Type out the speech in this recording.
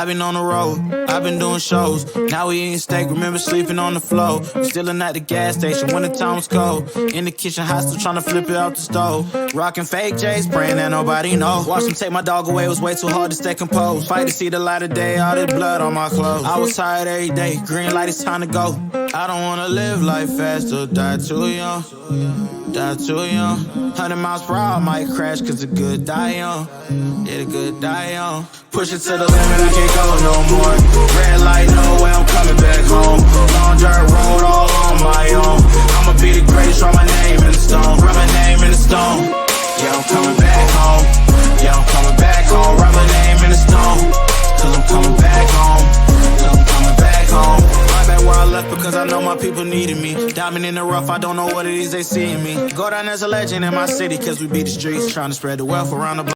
I've been on the road, I've been doing shows. Now we eating steak, remember sleeping on the floor. We stillin' at the gas station when the time was cold. In the kitchen, hot, still tryna flip it out the stove. Rockin' fake J's, praying that nobody know. Watch them take my dog away, it was way too hard to stay composed. Fight to see the light of day, all this blood on my clothes. I was tired every day, green light, it's time to go. I don't wanna live life fast or die too young. Die too young. 100 miles per hour, I might crash, cause the good die young. Yeah, the good die young. Push it to the limit, I can't go no more. Red light, no way, I'm coming back home. Long dirt road, all on my own. I'ma be the greatest, write my name in the stone. Write my name in the stone. Yeah, I'm coming back home. Yeah, I'm coming back home. Write my name in the stone. Cause I'm coming back home. Cause I'm coming back home. Right back where I left because I know my people needed me. Diamond in the rough, I don't know what it is they see in me. Go down as a legend in my city cause we beat the streets. Trying to spread the wealth around the block.